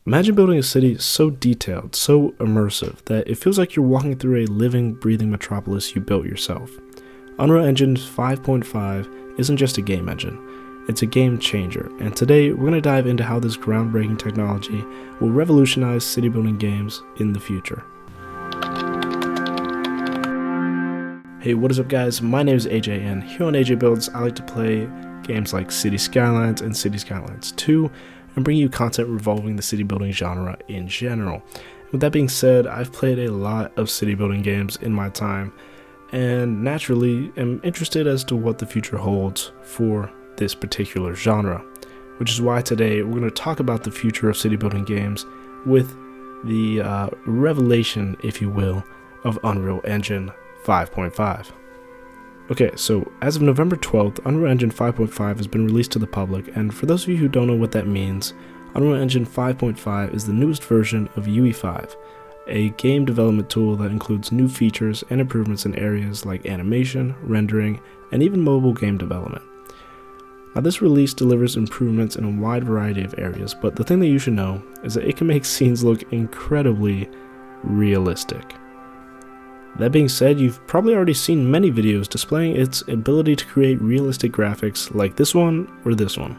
Imagine building a city so detailed, so immersive, that it feels like you're walking through a living, breathing metropolis you built yourself. Unreal Engine 5.5 isn't just a game engine, it's a game changer, and today we're going to dive into how this groundbreaking technology will revolutionize city building games in the future. Hey, what is up guys? My name is AJ, and here on AJ Builds, I like to play games like City Skylines and City Skylines 2, and bring you content revolving the city building genre in general. With that being said, I've played a lot of city building games in my time, and naturally am interested as to what the future holds for this particular genre, which is why today we're going to talk about the future of city building games with the revelation, if you will, of Unreal Engine 5.5. Okay, so as of November 12th, Unreal Engine 5.5 has been released to the public, and for those of you who don't know what that means, Unreal Engine 5.5 is the newest version of UE5, a game development tool that includes new features and improvements in areas like animation, rendering, and even mobile game development. Now, this release delivers improvements in a wide variety of areas, but the thing that you should know is that it can make scenes look incredibly realistic. That being said, you've probably already seen many videos displaying its ability to create realistic graphics like this one or this one.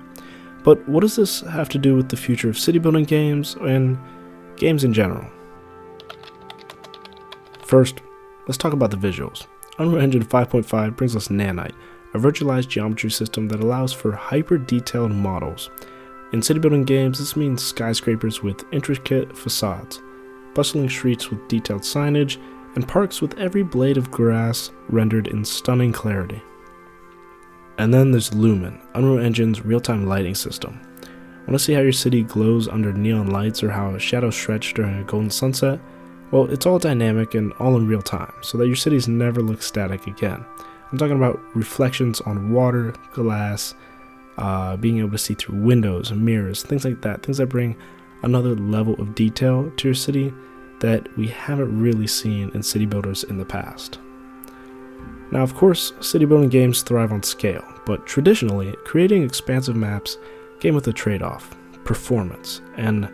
But what does this have to do with the future of city building games and games in general? First, let's talk about the visuals. Unreal Engine 5.5 brings us Nanite, a virtualized geometry system that allows for hyper-detailed models. In city building games, this means skyscrapers with intricate facades, bustling streets with detailed signage, and parks with every blade of grass rendered in stunning clarity. And then there's Lumen, Unreal Engine's real-time lighting system. Want to see how your city glows under neon lights or how shadows stretch during a golden sunset? Well, it's all dynamic and all in real time, so that your cities never look static again. I'm talking about reflections on water, glass, being able to see through windows and mirrors, things like that, things that bring another level of detail to your city that we haven't really seen in city builders in the past. Now, of course, city building games thrive on scale, but traditionally, creating expansive maps came with a trade-off: performance, and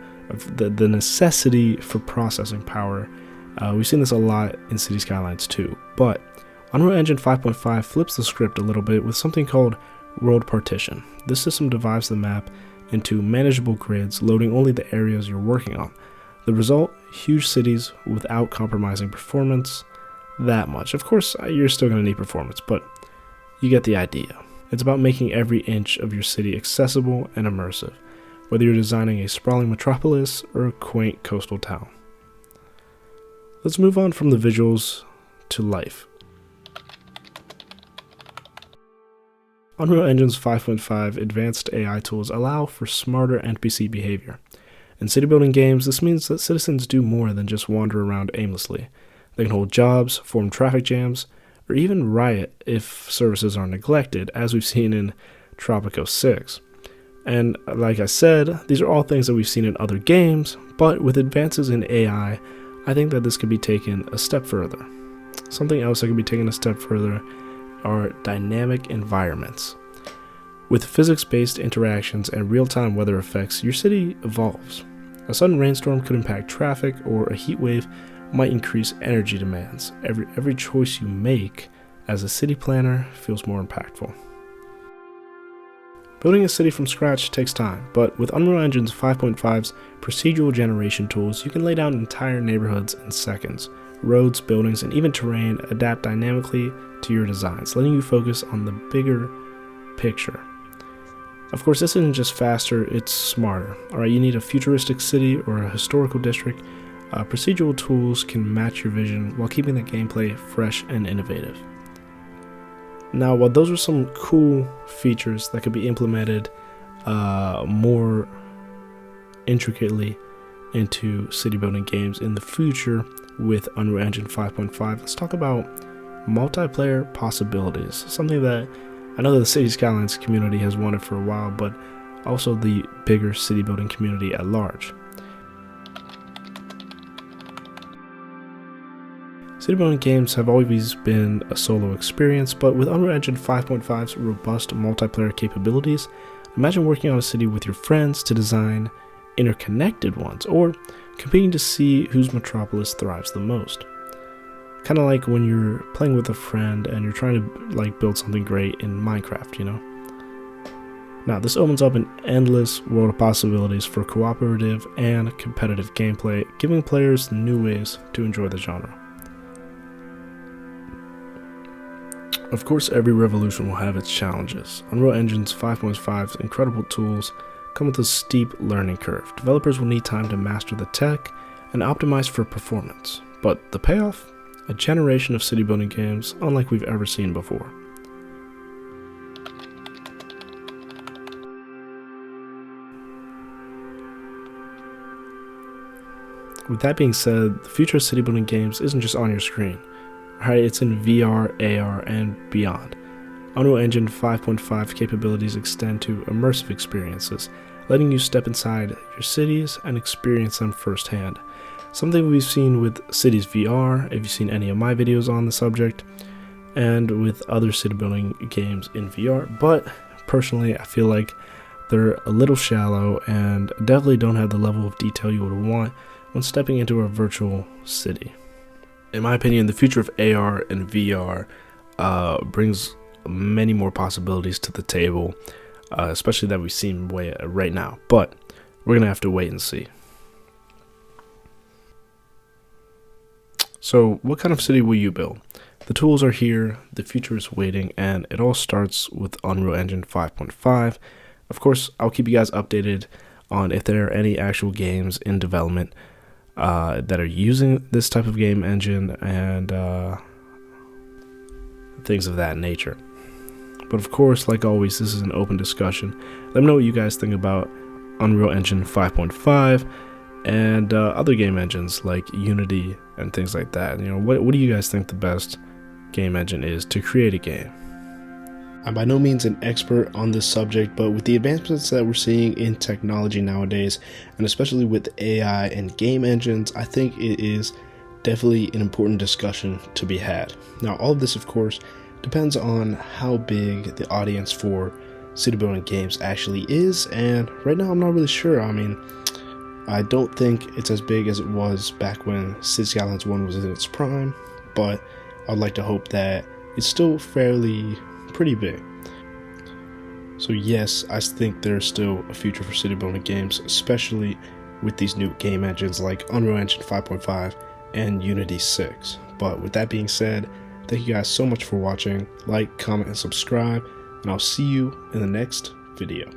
the necessity for processing power. We've seen this a lot in City Skylines 2, but Unreal Engine 5.5 flips the script a little bit with something called World Partition. This system divides the map into manageable grids, loading only the areas you're working on. The result? Huge cities without compromising performance that much. Of course, you're still going to need performance, but you get the idea. It's about making every inch of your city accessible and immersive, whether you're designing a sprawling metropolis or a quaint coastal town. Let's move on from the visuals to life. Unreal Engine's 5.5 advanced AI tools allow for smarter NPC behavior. In city building games, this means that citizens do more than just wander around aimlessly. They can hold jobs, form traffic jams, or even riot if services are neglected, as we've seen in Tropico 6. And like I said, these are all things that we've seen in other games, but with advances in AI, I think that this could be taken a step further. Something else that could be taken a step further are dynamic environments. With physics-based interactions and real-time weather effects, your city evolves. A sudden rainstorm could impact traffic, or a heat wave might increase energy demands. Every choice you make as a city planner feels more impactful. Building a city from scratch takes time, but with Unreal Engine's 5.5's procedural generation tools, you can lay down entire neighborhoods in seconds. Roads, buildings, and even terrain adapt dynamically to your designs, letting you focus on the bigger picture. Of course, this isn't just faster, it's smarter. Alright, you need a futuristic city or a historical district. Procedural tools can match your vision while keeping the gameplay fresh and innovative. Now, while those are some cool features that could be implemented more intricately into city building games in the future with Unreal Engine 5.5, let's talk about multiplayer possibilities, something that I know that the City Skylines community has wanted for a while, but also the bigger city building community at large. City building games have always been a solo experience, but with Unreal Engine 5.5's robust multiplayer capabilities, imagine working on a city with your friends to design interconnected ones, or competing to see whose metropolis thrives the most. Kind of like when you're playing with a friend and you're trying to like build something great in Minecraft, you know? Now, this opens up an endless world of possibilities for cooperative and competitive gameplay, giving players new ways to enjoy the genre. Of course, every revolution will have its challenges. Unreal Engine's 5.5's incredible tools come with a steep learning curve. Developers will need time to master the tech and optimize for performance. But the payoff? A generation of city building games unlike we've ever seen before. With that being said, the future of city building games isn't just on your screen. Right, it's in VR, AR, and beyond. Unreal Engine 5.5 capabilities extend to immersive experiences, letting you step inside your cities and experience them firsthand. Something we've seen with Cities VR, if you've seen any of my videos on the subject, and with other city building games in VR, but personally I feel like they're a little shallow and definitely don't have the level of detail you would want when stepping into a virtual city. In my opinion, the future of AR and VR brings many more possibilities to the table, especially that we've seen right now. But we're going to have to wait and see. So what kind of city will you build? The tools are here, the future is waiting, and it all starts with Unreal Engine 5.5. Of course, I'll keep you guys updated on if there are any actual games in development that are using this type of game engine and things of that nature. But of course, like always, this is an open discussion. Let me know what you guys think about Unreal Engine 5.5 and other game engines like Unity and things like that. You know, what do you guys think the best game engine is to create a game? I'm by no means an expert on this subject, but with the advancements that we're seeing in technology nowadays, and especially with AI and game engines, I think it is definitely an important discussion to be had. Now, all of this, of course, depends on how big the audience for city building games actually is, and right now I'm not really sure. I mean, I don't think it's as big as it was back when Cities Skylines 1 was in its prime, but I'd like to hope that it's still fairly pretty big. So yes, I think there's still a future for city building games, especially with these new game engines like Unreal Engine 5.5 and Unity 6. But with that being said, thank you guys so much for watching. Like, comment, and subscribe, and I'll see you in the next video.